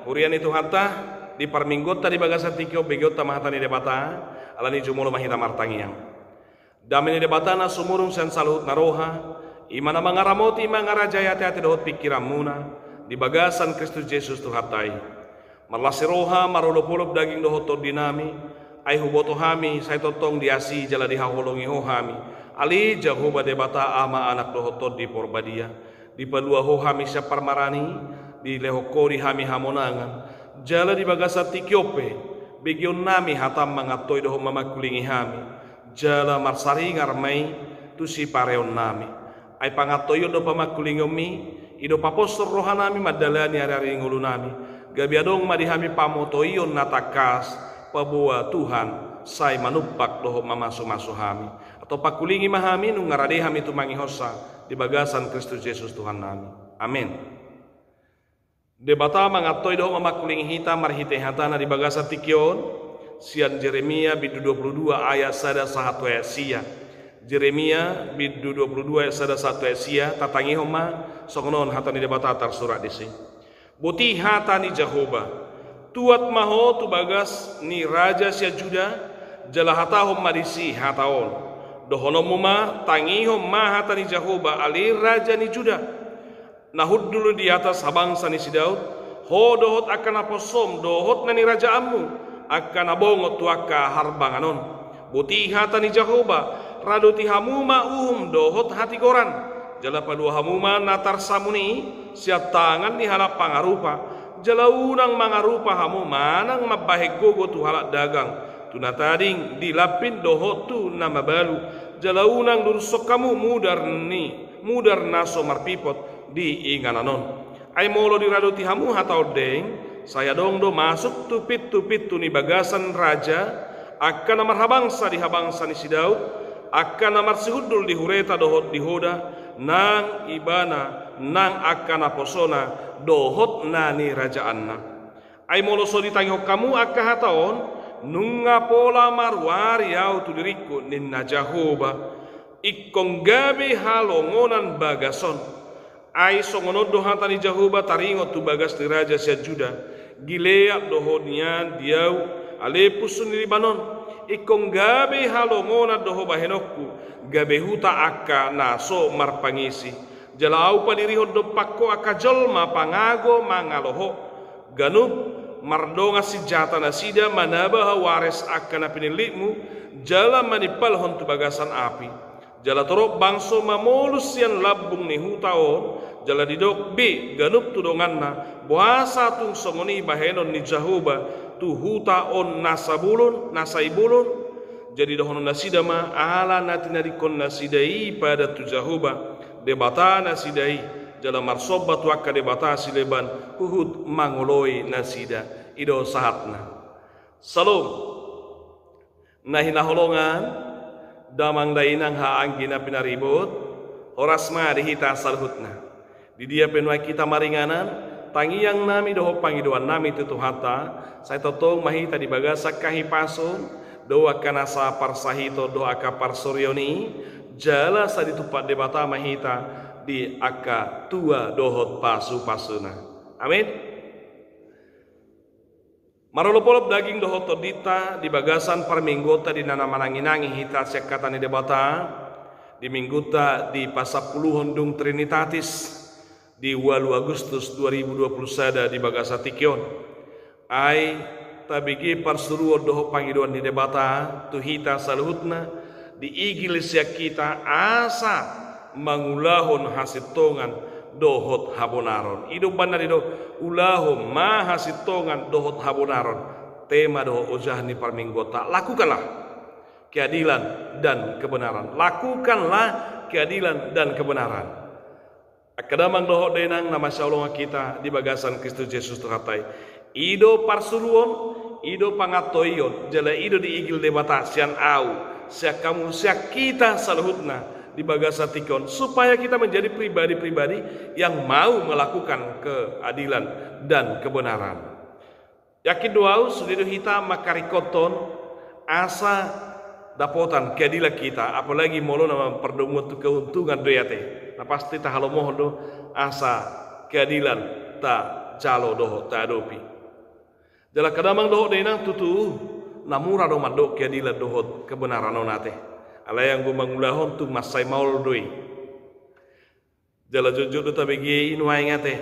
Hurian itu hatta di parminggota di bagasa tikyo begota mahata ni debata alani jumulo mahita martangiang. Dami ni debata na sumurung sen salut naroha imana mangaramoti mangarajaya ati dohot pikiran muna di bagasan Kristus Yesus tu hatai. Marlasi roha marolopolop daging dohot dinami ay huboto hami say totong diasi jala dihaholongi hohami ali Jehovah debata ama anak dohot di porbadia di palua hohami siya parmarani di lehokori hami hamonangan jala di bagasa tikyope begyon nami hatam mangatoy doho mamakulingi hami jala marsari ngarmay tu si pareon nami ay pangatoyo do pamakulingomi ido papostor rohanami madalani ari-ari ngulu nami gabiadong madihami pamotoyon natakas pabuwa Tuhan say manupak doho mamaso-maso hami atau pakulingi mahami nung ngarade hami tumangihosa di bagasan Kristus Yesus Tuhan nami. Amin. Debata mangatoy doho mamakulingi hita marhite hatana di bagasan tikyon sian Jeremia bidu 22 ayat sada sahatu sia. Jeremia bidu 22 ayat sada satu sia tatangi homa songnon hatani debata tar surat disi. Buti hatani Jehovah tuat maho tu bagas ni raja sia Juda jala hatahom marisi hataon dohono muma tangihom ma hatani Jehovah ali raja ni Juda nahud dulu di atas habangsa ni si Daud ho dohot akan aposom dohot nani raja ammu akan abongot tuaka harbanganon buti hatani Jehovah raduti hamuma dohot hati goran jala padua hamuma natar samuni sia tangan ni halap pangarupa jala unang mangarupa hamu manang mabahig gogo tu halak dagang tunatading dilapin dohot tu nama balu jala unang dursok kamu mudar naso marpipot di ingananon ay molo diraduti hamu hatau deng saya dong do masuk tupit tu ni bagasan raja akan namar habangsa di habangsa ni si Daud akan namar sihudul di hureta dohot di hoda nang ibana nang akan aposona dohot nani rajaanna ay moloso ditangihok kamu akka hataon nunga pola marwari au tu diriku ninna Jehovah ikkong gabi halongonan bagason ay songonodo hatani Jehovah taringot tu bagas ni raja sia Juda gilea dohonian diau alepus ni Libanon ikkong gabi halongonan doho bahenokku gabe huta akka naso marpangisi jalau padirihod do pakko akka jolma pangago mangaloho ganub mardonga si jata nasida manaba wares akka na pinilikmu jala manipal hon tu bagasan api jala torok bangso mamolus yan labung ni hutaon jala didok bi ganub tudonganna buasa tung somoni bahenon ni Jehovah tu hutaon nasaibulun jadi dohono nasida ma ala natinarikon nasidai pada tu Jehovah debata nasidai jala marsobat wakka debata sileban uhud mangoloi nasida ido sahatna salom nahina holongan damang dainang haanggina pinaribut horasma dihita salhutna di dia penwa kita maringanan tangiang nami doho pangidoan nami tutuhata saya totong mahita di bagasak kahipasun doa kanasa parsahito doa ka parsoryoni jala sa ditupat debata mahita di aka tua dohot pasu-pasuna. Amin. Marolopolop daging dohot todita di bagasan parminggota di nana mananginangi hita sekata ni debata di mingguta di pasapuluhon dung Trinitatis di 8 Agustus 2021 di bagasa tikyon ay tabigi parsuruo doho pangiduan di debata tuhita saluhutna di iglesia kita asa mangulahon hasitongan dohot habonaron ido benar ido ulahom ma hasitongan dohot habonaron tema doho ojah ni parminggota lakukanlah keadilan dan kebenaran kebenaran akadamang doho denang nama syallonga kita di bagasan Kristus Yesus terhatai ido parsuruon ido pangatoyon jala ido di igil debata sian au siak kamu siak kita saluhutna di bagasa tikon supaya kita menjadi pribadi-pribadi yang mau melakukan keadilan dan kebenaran yakin doau sudido hita makarikoton asa dapotan keadilan kita apalagi molo nama perdomut keuntungan doyate nah pasti tahalomoh do asa keadilan ta jalo doho ta adopi Jala kadamang doho denang tutu namura do madok keadilan dohot kebenaran onate. Ala yang gue mangulahon tu masai maul doi. Jala jujur do tabegi inuai ngate.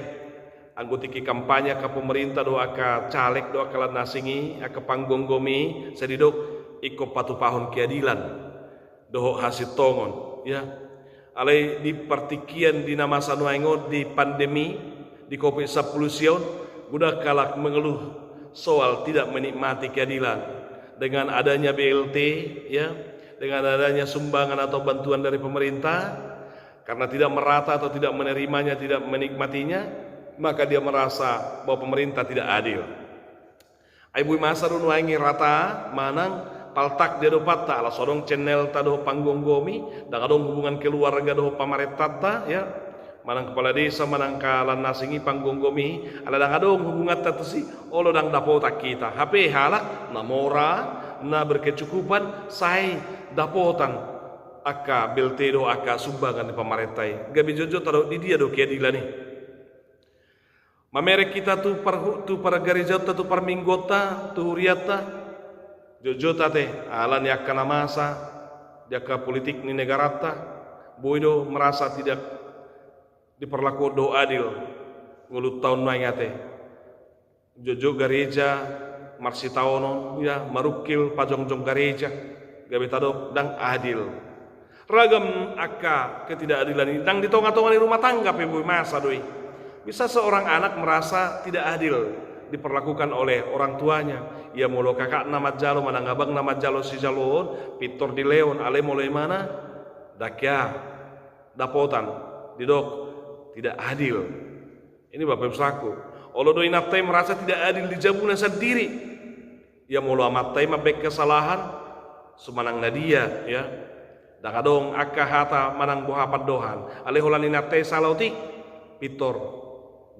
Anggotiki kampanye ke pemerintah do aka caleg do aka nasingi aka panggonggomi sedidok iko patupahon keadilan doho hasil tongon ya. Alai di partikian di nama sanuaingo di pandemi di COVID-19 budak kalak mengeluh soal tidak menikmati keadilan dengan adanya BLT ya, dengan adanya sumbangan atau bantuan dari pemerintah, karena tidak merata atau tidak menerimanya, tidak menikmatinya, maka dia merasa bahwa pemerintah tidak adil. Aibu masa runu aingi rata manang paltak dia do patta ala sodong channel tado panggonggomi dan adong hubungan keluarga do pamaretata ya, manang kepala desa manang kalan nasingi panggonggomi ala dang adong hubungan tatusi olo dang dapota kita HP halak namora na berkecukupan sai dapotan aka beltedo aka sumbangan di pamaretai gabi jojo tado di dia do keadilan nih mamerek kita tu para garijata tu par minggota tu huriata jojo tate alan yakana masa jaka politik ni negara ta boido merasa tidak diperlaku do adil ngulut tahun ngate jojo gereja marsitaono ya marukil pajongjong gereja gabe tado dang adil ragam aka ketidakadilan ini dang di tonga-tonga di rumah tangga peboy masa doi. Bisa seorang anak merasa tidak adil diperlakukan oleh orang tuanya. Ia molo kakak nama jalo manang abang nama jalo si jalon pitor di leon ale mulai mana dakya dapotan didok tidak adil. Ini Bapak Ibu. Olo doi naftai merasa tidak adil di jabuna sendiri. Ia molo amatai mabek kesalahan sumanang nadia ya. Dakadong akka hata manang bohapat dohan. Ale holani naftai salautik pitor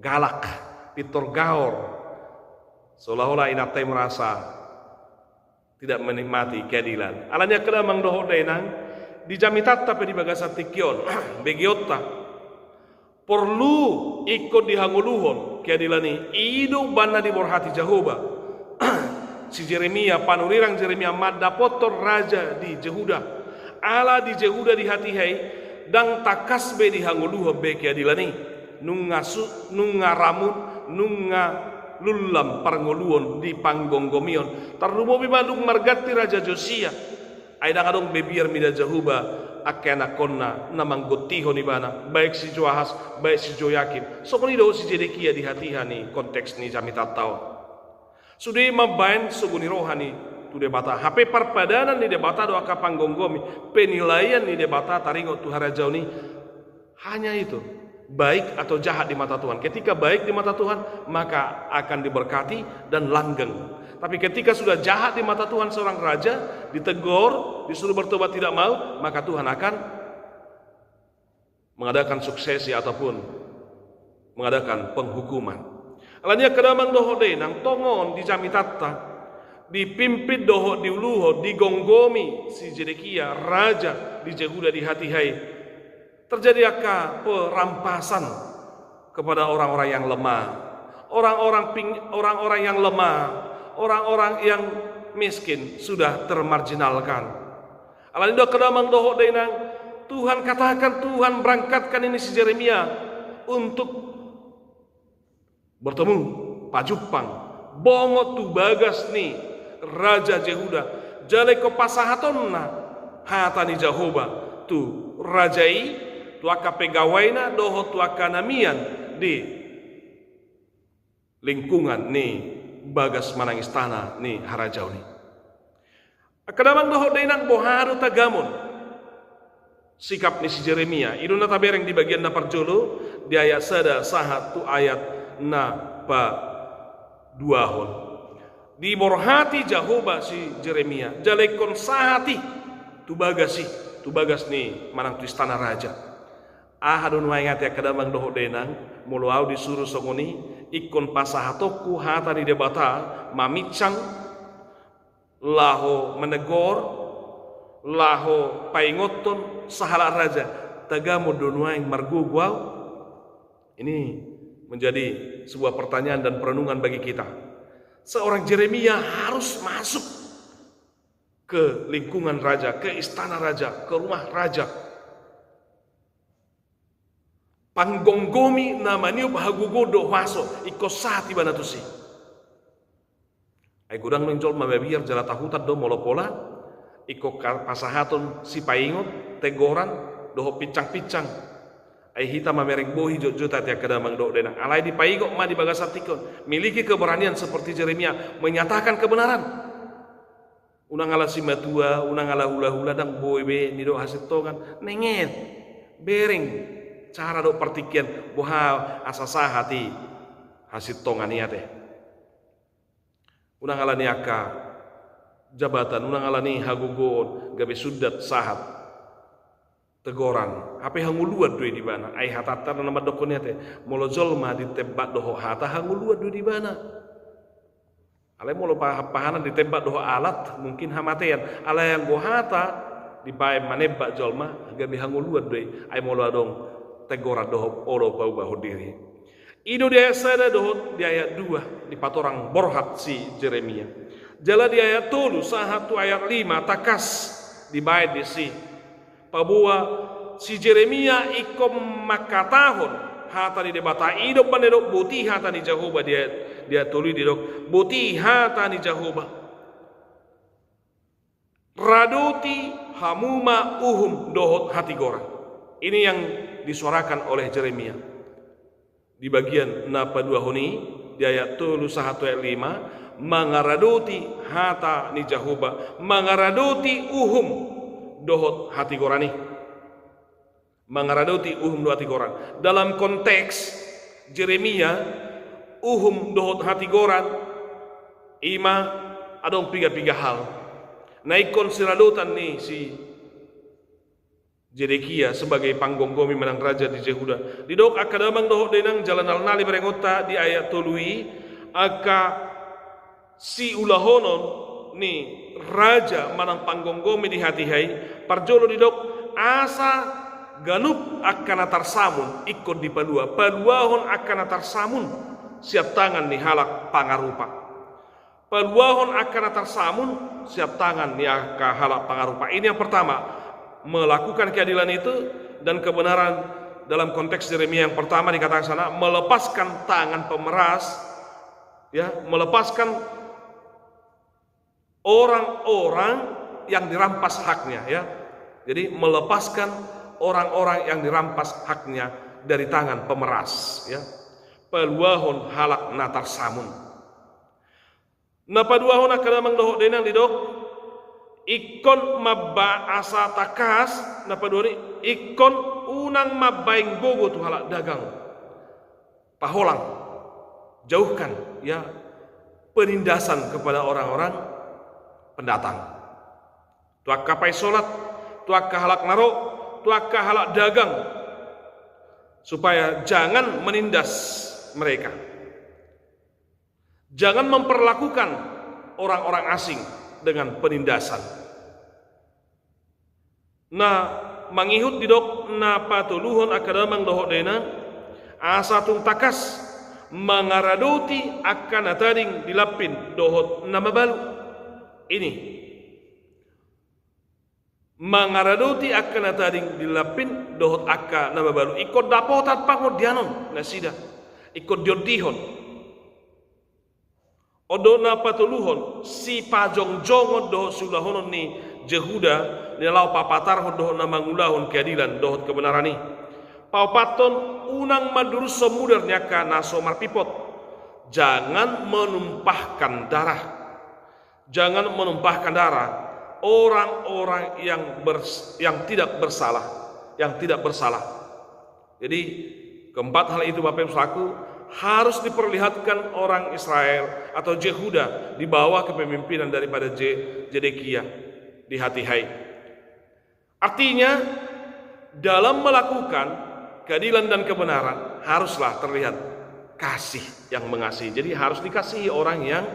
galak, pitor gaor. Seolah-olah inatai merasa tidak menikmati keadilan. Alanya kedamang doho denang dijamitat tapi di bagasa tikion begiota perlu ikut dihanguluhon keadilan ini idu bana di borhati Jehovah. Si Jeremia panurirang Jeremia madapotor raja di Jehuda ala di Jehuda di hati hai dang takasbe dihanguluhon be keadilan ini nunga ramut nunga lulam parngoluon di panggonggomion tarlumo bimadung margati raja Josia aida kadong bebiar mida Jehuba akena konna namang gotiho ni bana baik si Joahas baik si Joyakim sokoni do si Zedekia di hati-hani konteks ni jami tatao sudah mabain suguni rohani tu debata HP parpadanan ni debata do aka panggonggomi penilaian ni debata taringo tu harajau ni hanya itu baik atau jahat di mata Tuhan. Ketika baik di mata Tuhan, maka akan diberkati dan langgeng. Tapi ketika sudah jahat di mata Tuhan seorang raja, ditegur, disuruh bertobat tidak mau, maka Tuhan akan mengadakan suksesi ataupun mengadakan penghukuman. Alanya kedamang doho denang tongon di jamitata, dipimpin doho diuluho, digonggomi si Zedekia raja di Jehuda di hati hai. Terjadi akan perampasan kepada orang-orang yang lemah, orang-orang yang lemah, orang-orang yang miskin sudah termarginalkan. Alanido kedamang doho denang Tuhan katakan Tuhan berangkatkan ini si Jeremia untuk bertemu Pajupang bongot tu bagas ni raja Jehuda jale ko pasahatonna hatani Jehovah tu rajai tu aka pegawainya doho tu aka namian di lingkungan ni bagas manang istana ni harajau ni akadamang doho denang boharu tagamon sikap ni si Jeremia iduna tabereng di bagian na parjolo di ayat sada sahat tu ayat na pa duahon di borhati Jehovah si Jeremia jalekon sahati tu bagas ni manang tu istana raja ahadun waingat ya kadamang doho denang muluau disuruh songoni ikon pasahatoku hata di debata mamicang laho menegor laho paingoton sahala raja tagamo donuaing margugwaw. Ini menjadi sebuah pertanyaan dan perenungan bagi kita. seorang Yeremia harus masuk ke lingkungan raja, ke istana raja, ke rumah raja. Panggonggomi namanya hagugodo masuk iko sati banatusi. Ai gudang menjol mabiar jala tahutan do molopola iko pasahaton si paingot tegoran doho pincang-pincang. Ai hita mamereng bohi jota tia kadamang do denang. Alai di paigok ma di bagasatikon. Miliki keberanian seperti Yeremia menyatakan kebenaran. Unang ala si matua, unang ala hula-hula dang boy ni do hasil tongan nenget bereng cara do partikian boha asasa hati hasil tongan niat teh. Unang ala niaka jabatan, unang ala ni hagugon gabe sudat sahat tegoran apa hanguluan duit di mana ai hatata nama dokonnya teh molojol mah ditembak doho hata hanguluan duit di mana. Alai molo pahanan ditembak doho alat mungkin hamatean. Alai yang bohata dibae manebak jolma gabe hanguluan deui. Ai molo adong tegoran doho olo bau diri. Ido dia sada doho di ayat 2 di patorang borhat si Yeremia. Jala di ayat 3 sahatu ayat 5 takas dibae di si pabua si Yeremia ikom makatahon hata di debata ido panedok buti hata di Jehovah dia tuli di dok buti hata di Jehovah radoti hamuma uhum dohot hati gora. Ini yang disuarakan oleh Yeremia di bagian napa dua honi di ayat 1 ayat 5 mangaradoti hata ni Jehovah mangaradoti uhum dohot hati gorani mangaradoti uhum dohot hati goran. Dalam konteks Yeremia uhum dohot hati goran ima adong piga hal naikon siradotan ni si Zedekia sebagai panggonggomi menang raja di Yehuda didok akadamang dohot denang jalan alnali berengota di ayat tului aka si ulahonon ni raja manang panggonggomi di hati hai parjolo didok asa ganup akan atar samun ikut di paluahon akan atar samun siap tangan ni halak pangarupa paluahon akan atar samun siap tangan ni halak pangarupa. Ini yang pertama, melakukan keadilan itu dan kebenaran. Dalam konteks Yeremia yang pertama dikatakan sana melepaskan tangan pemeras, ya, melepaskan orang-orang yang dirampas haknya, ya. Jadi melepaskan orang-orang yang dirampas haknya dari tangan pemeras, ya. Peluahon halak natar samun. Napaduahon akadamang dohok denang didok ikon mabba asa takas napaduari ikon unang mabbaing bogo tu halak dagang paholang jauhkan, ya, penindasan kepada orang-orang pendatang. Tuak kapai solat, tuak halak naro, tuak halak dagang, supaya jangan menindas mereka. Jangan memperlakukan orang-orang asing dengan penindasan. Nah, mangihut didok na patuluhon akadamang dohok dena asatung takas mangaradoti akan atading dilapin dohot nama balu. Ini mangaradoti akan atading dilapin dohot akka nama balu ikut dapotat pangodianon nasida ikut diodihon odona patuluhon si pajong-jongon dohot sulahonon ni Jehuda nilau papatar dohot nama ngulahon keadilan dohot kebenaran ni paupaton unang madurus semudarnya kana somar pipot. Jangan menumpahkan darah, jangan menumpahkan darah orang-orang yang tidak bersalah. Jadi keempat hal itu Bapak Ibu saku harus diperlihatkan orang Israel atau Yehuda di bawah kepemimpinan daripada Zedekia di hati hai. Artinya dalam melakukan keadilan dan kebenaran haruslah terlihat kasih yang mengasihi. Jadi harus dikasihi orang yang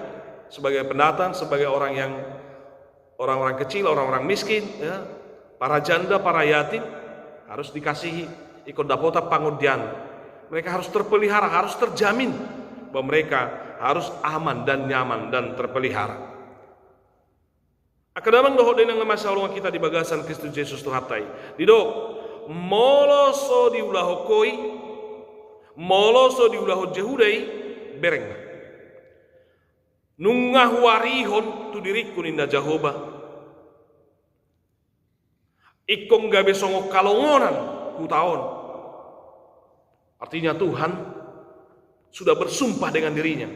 sebagai pendatang, sebagai orang-orang kecil, orang-orang miskin, ya, para janda, para yatim harus dikasihi. Ikut dapota pangudian. Mereka harus terpelihara, harus terjamin bahwa mereka harus aman dan nyaman dan terpelihara. Akadamang doho denang nama saulunga kita di bagasan Kristus Yesus Tuhatai. Didok moloso di ulaho koi, moloso di ulaho Jehudai bereng. Nungah warihon tu diriku ninda Jahoba. Ikong gabe songo kalongonan ku taon. Artinya Tuhan sudah bersumpah dengan dirinya.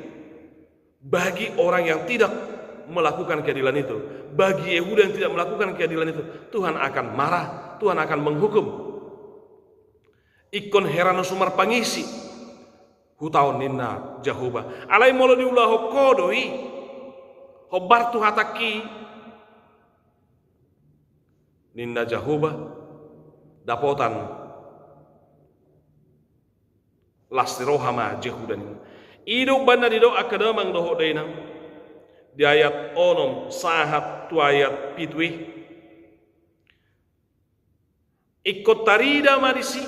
Bagi orang yang tidak melakukan keadilan itu, bagi Yehuda yang tidak melakukan keadilan itu, Tuhan akan marah, Tuhan akan menghukum. Ikon herano sumar pangisi hutaon ninna Jahoba. Alai molo diulah kodoi hobar tu hataki ninna Jahoba dapotan lastirohama Jehudan. Idok banda didok akadamang doho dainang di ayat onom sahat tu ayat pitwi ikut tarida marisi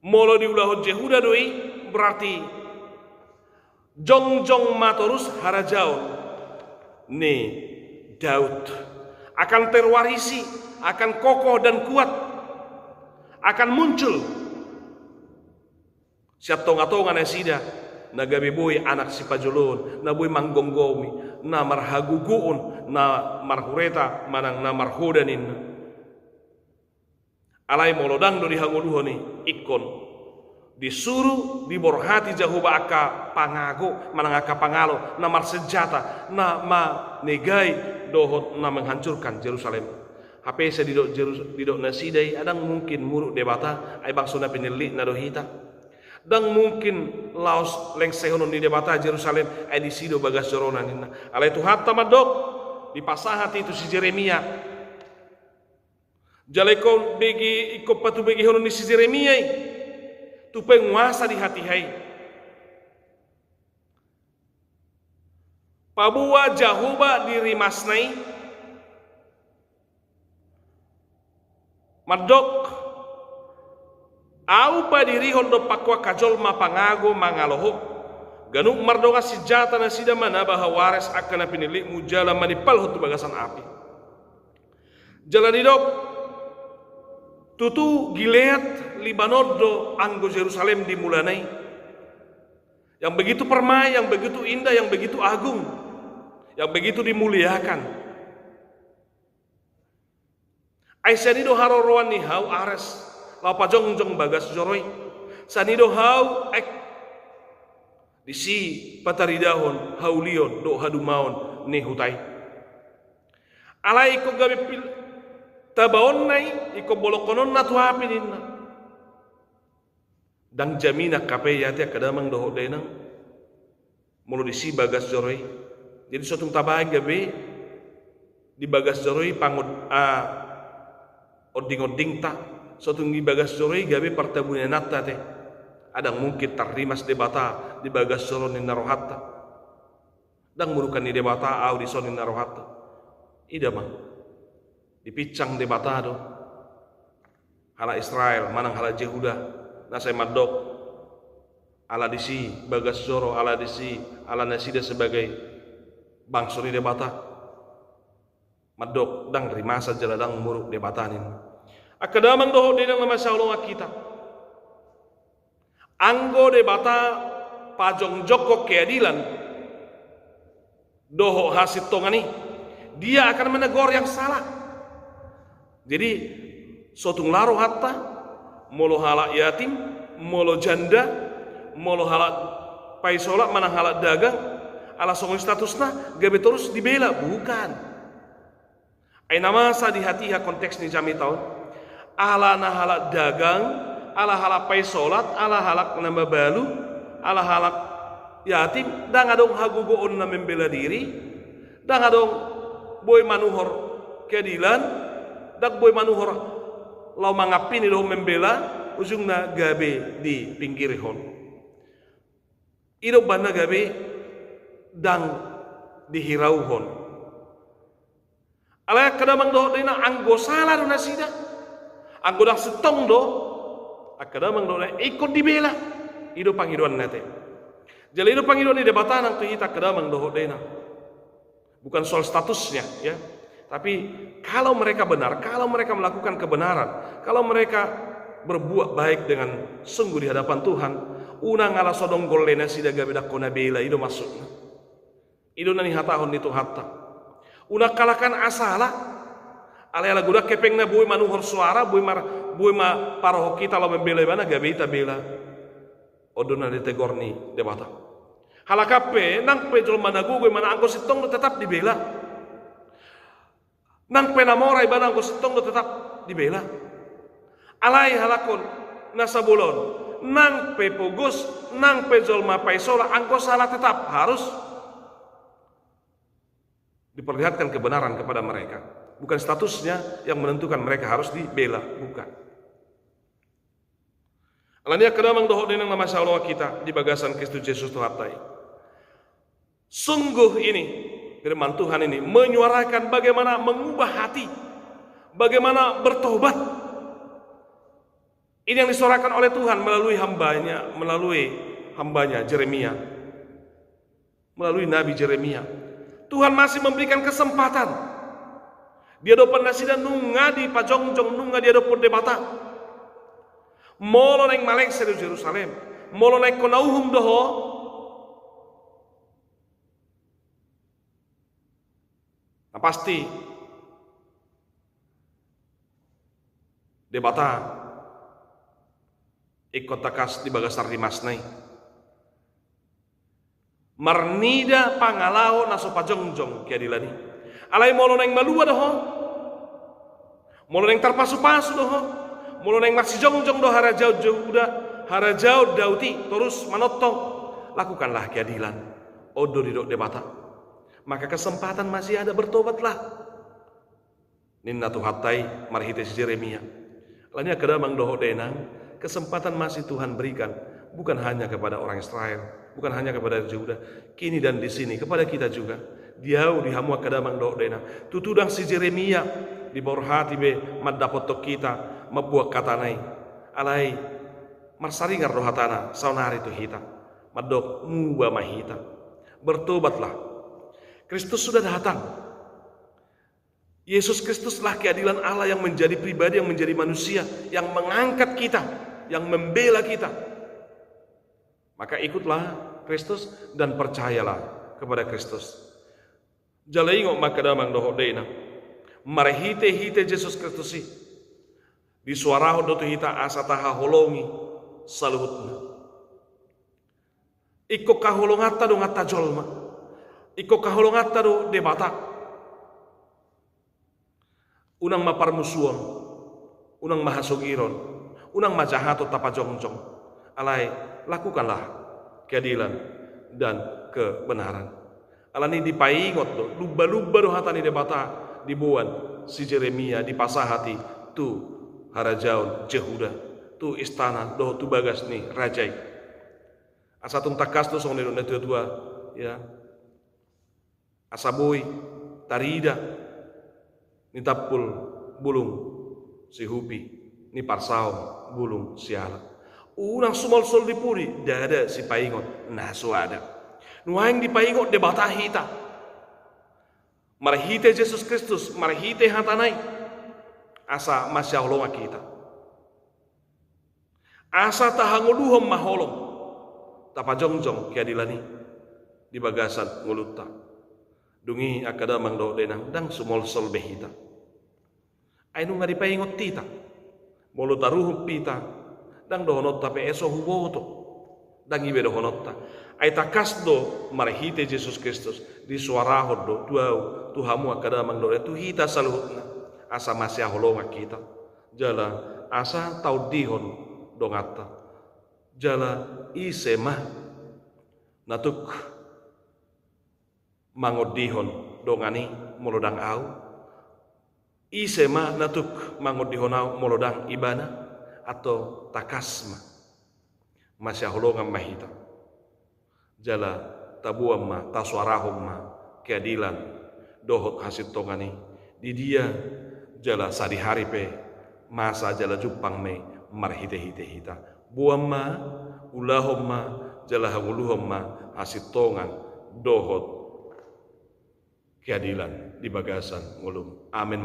molo diulah Jehuda doi berarti jong matorus harajaon ne Daud akan terwarisi, akan kokoh dan kuat, akan muncul siap tonga-tonga na sida nagabi boy anak si pajulon na boy manggonggomi na marhaguguon na marhureta manang na marhodanin alai molodang do dihanguluhon ni ikon disuruh diborhati Jahoba aka pangago manang aka pangalo na marsenjata na ma negai dohot na menghancurkan Jerusalem. HP saya didok nasidai adang mungkin muruk debata ay bangsona pinili na dohita. Dan mungkin laos lengsehonon di debata Jerusalem ay disido bagas joronan nina. Alai tu hatta madok di pasahati itu si Jeremia. Jalekon begi ikop patu begi honon ni si Jeremia tu penguasa di hati hai. Pabua Jahoba dirimasnai madok au pa dirihon do pakwa kajol mapangago mangaloho ganung mardonga si jata na sida mana bahawares akan pinili mujala manipal hutu bagasan api jalanidok tutu Gilead Libanon do anggo Jerusalem dimulanai yang begitu permai, yang begitu indah, yang begitu agung, yang begitu dimuliakan. Aisyanido haroroan ni hau ares lapa jong bagas joroi sanido hau ek disi pataridahon haulion do hadumaon ne hutai alai ko gabe pil tabaon nai iko bolokonon na tuapi ninna dang jamina kape yate kadamang doho denang mulu disi bagas joroi jadi sotung tabang gabe di bagas joroi pangod oding ta sotung di bagas joroi gabe partabunya natta teh adang mungkin tarrimas debata di bagas joro ni narohatta dang murukan ni debata au di soni narohatta ida mah dipicang debata do hala Israel manang hala Jehuda nasai madok ala disi bagas joro ala disi ala nasida sebagai bangsa ni debata madok dang rimasa jaladang muruk debatanin akadamang doho dinang nama saulunga kita anggo debata pajong joko keadilan doho hasil tongani dia akan menegur yang salah. Jadi sotung laro hatta molo halak yatim molo janda molo halak paisola mana halak dagang ala songong statusna gabe terus dibela bukan ai nama sa di hati konteks ni jami tahun ala na halak dagang, ala halak paisolat, ala halak nama balu, ala halak yatim, dang adong hagugoon na membela diri, dang adong boy manuhor keadilan, dang boy manuhor lau mangapin ilo membela, ujung na gabe di pinggirihon. Ilo bana gabe dang dihirauhon. Ala kadamang doh dina anggo salah do nasida. Anggo dang setong do akadamang do ikut dibela ido panghiduan nate Jadi itu panggil ni debatan tu hita kedamang dohok dena. Bukan soal statusnya, ya. Tapi kalau mereka benar, kalau mereka melakukan kebenaran, kalau mereka berbuat baik dengan sungguh di hadapan Tuhan, unang ala sodong golena sida gabeda kona bela itu maksudnya. Itu nani hatahon itu hatta. Una kalakan asala, ala guda kepengna bui manuhor suara, bui ma paroh kita lo membela mana gabeta bela. Odona ditegorni debata. Halakape nang pe jol managu gue mana angko sitong tetap dibela. Nang pe namorai bana angko sitong tetap dibela. Alai halakon nasabulon nang pe pogus nang pe jol mapai sola angko salah tetap harus diperlihatkan kebenaran kepada mereka. Bukan statusnya yang menentukan mereka harus dibela, bukan. Alania kedamang dohok dinang nama Allah kita di bagasan Kristus Yesus Tuhatai. Sungguh ini firman Tuhan ini menyuarakan bagaimana mengubah hati, bagaimana bertobat. Ini yang disuarakan oleh Tuhan melalui hambanya Jeremia, melalui Nabi Jeremia. Tuhan masih memberikan kesempatan. Dia do penasida nunga di pajongjong nunga dia do debata. Molo neng malek di Yerusalem, molo neng konauhum doho. Nah, pasti debata ikut takas di bagasar rimasnai marnida pangalao naso pajongjong kia dilani alai molo neng malua doho molo neng tarpasu-pasu doho molo neng masih jongjong doho harajau dauti terus manotong lakukanlah keadilan odo di dok debata. Maka kesempatan masih ada, bertobatlah. Ninna tuhatai marhites Jeremia. Lanya kedamang doho denang, kesempatan masih Tuhan berikan bukan hanya kepada orang Israel, bukan hanya kepada Yehuda, kini dan di sini kepada kita juga. Diau dihamua kedamang doho denang. Tutudang si Jeremia di borhati be maddapotok kita mabuak katanai. Alai marsaringar dohatana saunari tu hita. Madok muba mahita. Bertobatlah. Kristus sudah datang. Yesus Kristuslah keadilan Allah yang menjadi pribadi, yang menjadi manusia, yang mengangkat kita, yang membela kita. Maka ikutlah Kristus dan percayalah kepada Kristus. Jalaingok makadamang dohodena. Marehite-hite Yesus Kristus di suaraho dotu hita asataha holongi saluhutna. Iko kaholongata do ngata jolma. Iko kaholongata do debata. Unang maparmusuon, unang mahasugiron, unang majahato tapajongjong. Alai lakukanlah keadilan dan kebenaran. Alani dipaingot do, luba-luba do hatani debata dibuan si Jeremia di pasahati tu harajaun Jehuda tu istana do tu bagas ni rajai. Asatung takas tu song nilun tua ya. Asabui tarida ni tapul bulung si hupi ni parsao bulung siala. Unang sumal sol dipuri dada si paingot nah suada. Nuaing di paingot debata hita. Marhite Yesus Kristus, marhite hatanai. Asa masya Allah kita. Asa tahanguluhom maholong. Tapajongjong keadilani di bagasan nguluta. Dungi akada mangdo denang dang sumol sol behita. Ainu ngadi paingot tita. Molo taruhum pita dang dohonot tape eso huboto. Dang ibe dohonot ta. Ai takas do marhite Yesus Kristus di suarahod do tuau tuhamu akada mangdo tu hita saluhutna. Asa masya holonga kita. Jala asa tau dihon dongata. Jala isemah natuk mangodihon dongani molodang au isema natuk mangodihon au molodang ibana atau takasma masya holongan mahita jala tabuam ma taswarahum ma keadilan dohot hasil tongani di dia jala sadi hari pe masa jala jupang me marhite hite hita buam ma ulahum ma jalah nguluhum ma asitongan dohot keadilan di bagasan ngulum. Amin.